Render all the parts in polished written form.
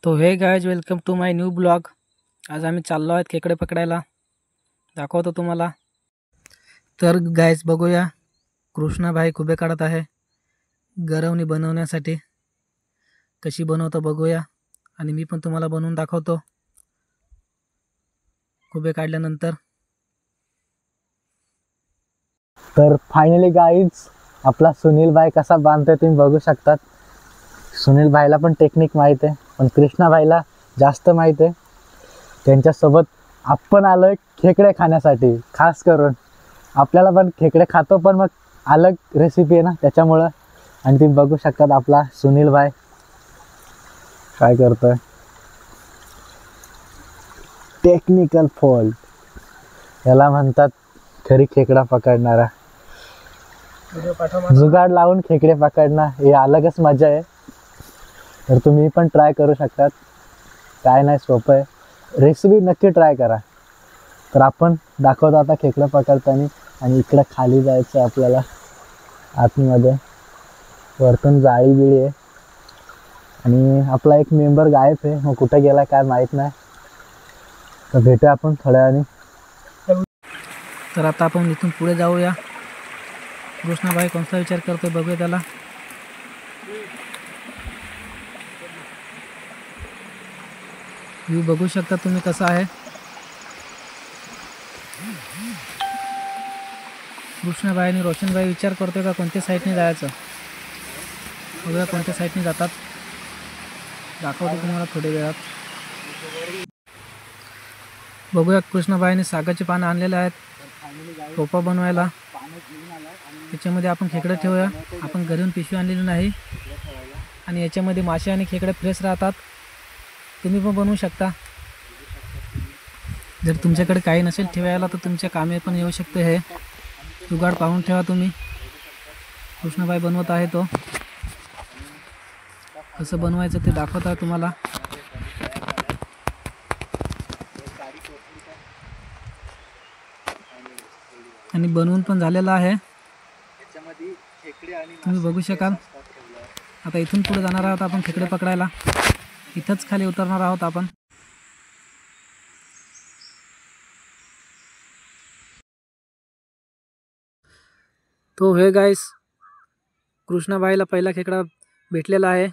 तो हे guys welcome to my new blog. आज आम्ही चाललो आहोत खेकडे पकडायला, दाखवतो तुम्हाला। तर गाइज बघूया, कृष्णा भाई खुबे काढत आहे गरवणी बनवण्यासाठी। कशी बनवतो बघूया आणि मी पण तुम्हाला बनवून दाखवतो खुबे काढल्यानंतर। तर फायनली गाईज आपला सुनील भाई कसा बांधतोय तुम्ही बघू शकतात। सुनील भाईला पण टेक्निक माहित आहे, पण कृष्णा भाईला जास्त माहित आहे। त्यांच्यासोबत आपण आलोय खेकडे खाण्यासाठी। खास करून आपल्याला पण खेकडे खातो, पण मग अलग रेसिपी आहे ना त्याच्यामुळं। आणि तुम्ही बघू शकतात आपला सुनील भाई काय करतोय। टेक्निकल फॉल्ट याला म्हणतात, खरी खेकडा पकडणारा। जुगाड लावून खेकडे पकडणं हे अलगच मजा आहे। तर तुम्ही पण ट्राय करू शकतात, काय नाही सोपं आहे, रेसिपी नक्की ट्राय करा। तर आपण दाखवतो आता खेकडे पकडताना। आणि इकडं खाली जायचं आपल्याला आतमध्ये, वरतून जाळी बिळी आहे। आणि आपला एक मेंबर गायब आहे, मग कुठे गेला काय माहीत नाही। तर भेटूया आपण थोड्या वेळाने। तर आता आपण इथून पुढे जाऊया। कृष्णा भाई कोणता विचार करतोय बघूया त्याला। व्ह्यू बघू शकता तुम्ही कसा आहे। कृष्णा भाई आणि रोशन भाई विचार करतोय का कोणत्या साईडने जायचं। बघूया कोणत्या साईडने जातात, दाखवतो तुम्हाला थोड्या वेळात। बघूया कृष्णा भाईने सागाची पानं आणलेले आहेत टोपा बनवायला। याच्यामध्ये आपण खेकडे ठेवूया। आपण घरून पिशवी आणलेली नाही, आणि याच्यामध्ये मासे आणि खेकडे फ्रेश राहतात। तुम्ही पण बनवू शकता। जर तुमच्याकडे काही नसेल ठेवायला तर तुमच्या कामे पण येऊ शकते। हे जुगाड पाहून ठेवा तुम्ही। कृष्णाबाई बनवत आहे, तो कसं बनवायचं ते दाखवत आहे तुम्हाला। आणि बनवून पण झालेला आहे, तुम्ही बघू शकाल। आता इथून पुढे जाणार आहोत आपण खेकडे पकडायला। इथंच खाली उतरणार आहोत आपण। तो हे गाइस कृष्णाबाईला पहिला खेकडा भेटलेला आहे,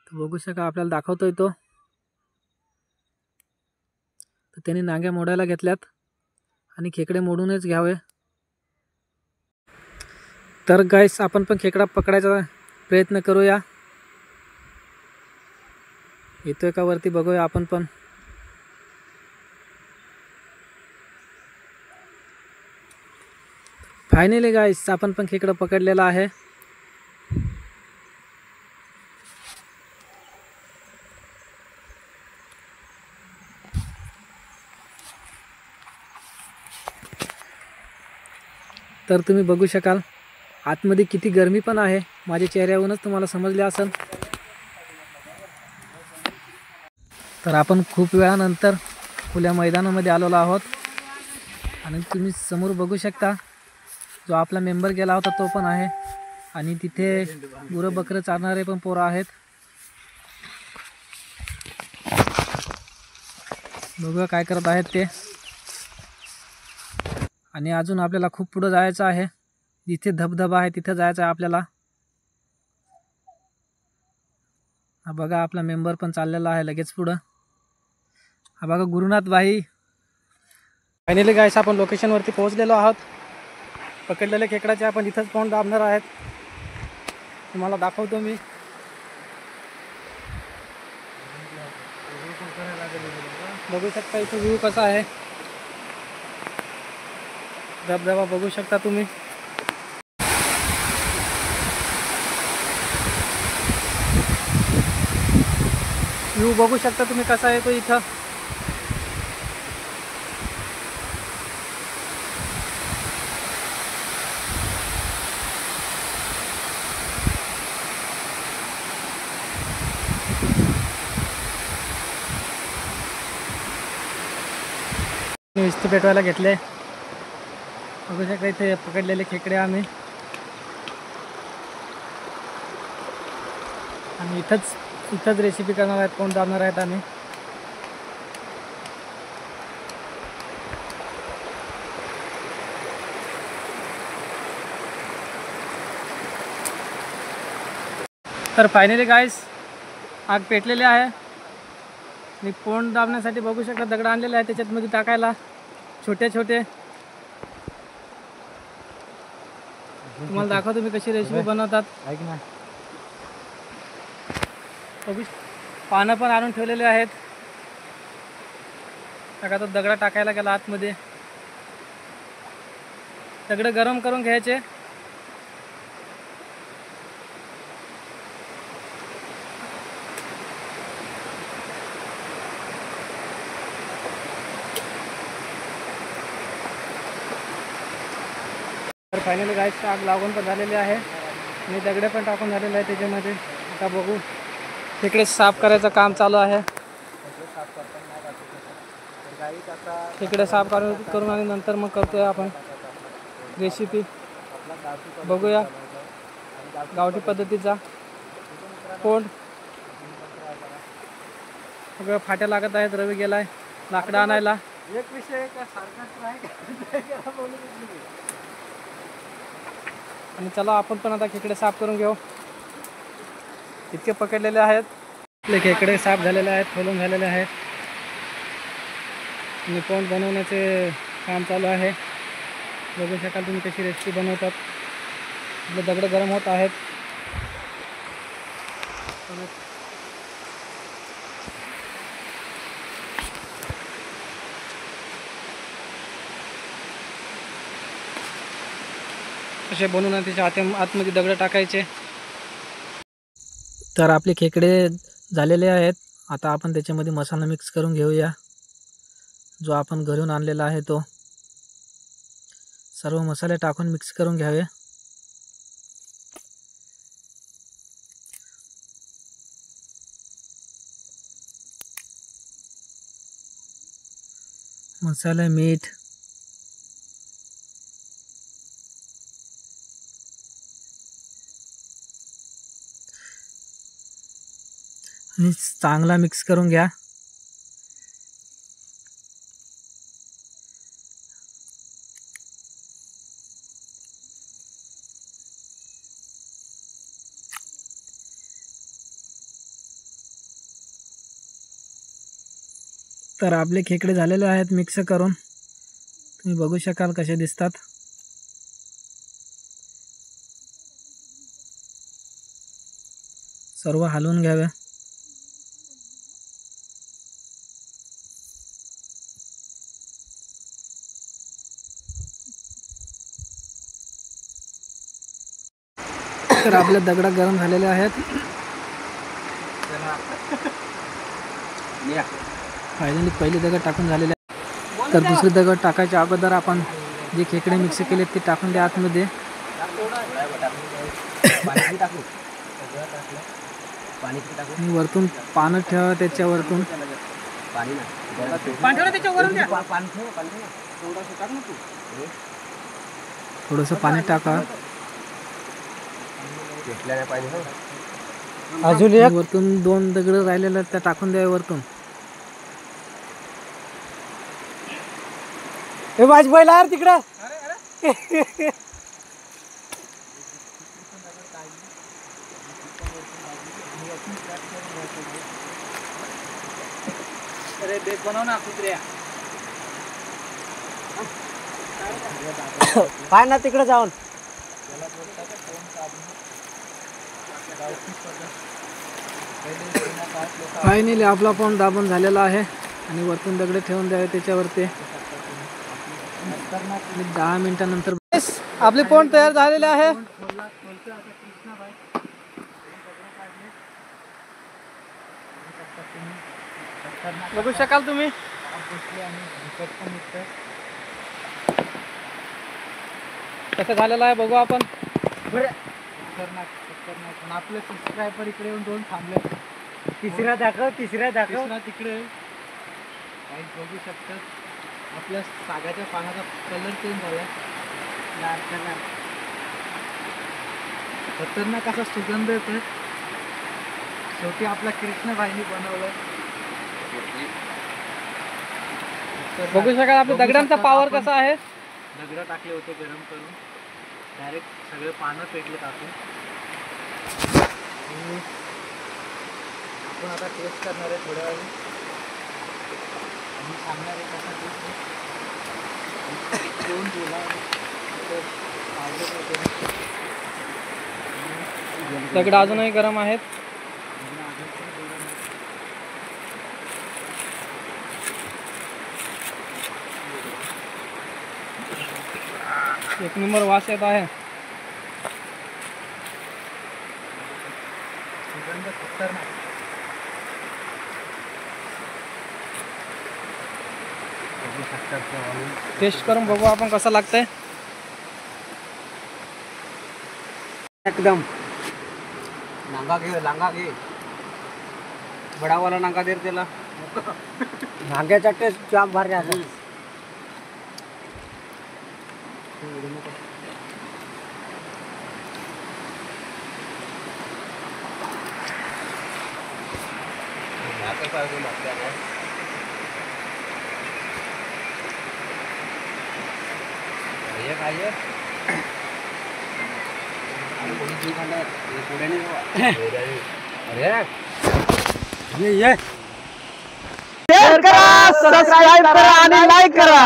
तो बघू शका आपल्याला दाखवतोय तो। तर त्यांनी नांग्या मोडायला घेतल्यात आणि खेकडे मोडूनच घ्यावे। तर गाइस आपण पण खेकडा पकडायचा प्रयत्न करूया। येतोय का वरती बघूया आपण पण। फायनली गाइस आपण पण खेकडा पकडलेला आहे। तर तुम्ही बघू शकाल आतमध्ये किती गरमी पण आहे, माझ्या चेहऱ्यावरूनच तुम्हाला समजले असेल। तर आपण खूप वेळानंतर खुल्या मैदानामध्ये आलेलो आहोत। आणि तुम्ही समोर बघू शकता जो आपला मेंबर गेला होता तो पण आहे, आणि तिथे गुरं बकरं चारणारे पण पोरं आहेत। बघूया काय करत आहेत ते। आणि अजून आपल्याला खूप पुढे जायचं आहे, जिथे धबधबा आहे तिथे जायचं आहे आपल्याला। हा बघा आपला मेंबर पण चाललेला आहे लगेच पुढं। हा बघा गुरुनाथ भाई। फायनली गाइस आपण लोकेशनवरती पोहोचलेलो आहोत। पकडलेले खेकडाचे आपण इथंच पाहून दाबणार आहेत, तुम्हाला दाखवतो मी। बघू शकता इथे व्ह्यू कसा आहे, धबधबा बघू शकता तुम्ही। व्ह्यू बघू शकता तुम्ही कसा आहे तो इथं। इस्त्री पेटवायला घेतले, बघू शकता इथे पकडलेले खेकडे आम्ही। आणि इथंच इथंच रेसिपी करणार आहेत, कोण दाबणार आहेत आम्ही. तर फायनली गाईस आग पेटलेली आहे आणि कोण दाबण्यासाठी बघू शकता दगड आणलेले आहे त्याच्यात मध्ये टाकायला छोटे छोटे. तुम्हाला दाखवतो मी कशी रेसिपी बनवतात. ऐक ना, बघू पानं पण आणून ठेवलेले आहेत. आता तो दगड टाकायला गेला आतमध्ये. दगड गरम करून घ्यायचे. तर फायनली गाईस आग लागून पण झालेली आहे आणि दगडे पण टाकून झालेले आहे त्याच्यामध्ये. आता बघू तिकडे साफ करायचं काम चालू आहे. तिकडे साफ करून आणि नंतर मग करतोय आपण रेसिपी. बघूया गावठी पद्धतीचा कोंड. सगळं फाट्या लागत आहेत. रवी गेलाय लाकडं आणायला. एक विषय आणि चला आपण पण आता खेकडे साफ करून घेऊ. इतके पकडलेले आहेत. आपले खेकडे साफ झालेले आहेत, खोलून झालेले आहेत आणि कोंड बनवण्याचे काम चालू आहे. बघू शकाल तुम्ही कशी रेसिपी बनवतात. आपले दगड गरम होत आहेत. कसे बनवून त्याच्या आतमध्ये दगड टाकायचे. तर आपले खेकडे झालेले आहेत. आता आपण त्याच्यामध्ये मसाला मिक्स करून घेऊया. जो आपण घरून आणलेला आहे तो सर्व मसाले टाकून मिक्स करून घ्यावे. मसाला, मीठ, आणि चांगला मिक्स करून घ्या. तर आपले खेकडे झालेले आहेत मिक्स करून. तुम्ही बघू शकाल कसे दिसतात. सर्व हलवून घ्यावे. तर आपले दगड गरम झालेले आहेत. फायनली पहिले दगड टाकून झालेले आहेत. तर दुसरे दगड टाकायच्या अगोदर आपण जे खेकडे मिक्स केले ते टाकून द्या आतमध्ये. आणि वरतून पानं ठेवा त्याच्या वरतून. थोडंसं पाणी टाका. अजून एक वरतून 2 दगड राहिलेले त्या टाकून द्या वरतून. हे माझी बैल आहे तिकडे. पाय ना तिकडे जाऊन. फायनली आपला पण दाबून झालेला आहे आणि वरतून दगड ठेवून द्यावे त्याच्यावरती. 10 मिनिटानंतर आपले पोंड तयार झालेले आहे. बघू शकाल तुम्ही. कसं झालेलं आहे बघू आपण. आपले सबस्क्रायबर इकडे येऊन 2 थांबले. तिसरा दाखव. तिकडे बघू शकतात. आपल्या सागाच्या पानाचा कलर चेंज झालाय. खतरनाक असा सुगंध येतोय. शेवटी आपल्या कृष्णभाईनी बनवलं. बघू शकाल आपल्या दगडांचा पावर कसा आहे. दगड टाकले होते गरम करून, डायरेक्ट सगळे पानं पेटले टाकून. आपण आता टेस्ट करणार आहे थोड्या वेळी आणि सांगणार आहे कसा टेस्ट दोन बोला. दगड अजूनही गरम आहेत. एक नंबर वास येत आहे. टेस्ट करून बघू आपण कसं लागतंय. एकदम नांगा घे बडावाला नांगा दे त्याला. नांग्याचा टेस्ट जाम भारी आहे. शेअर करा, सबस्क्राईब करा आणि लाईक करा.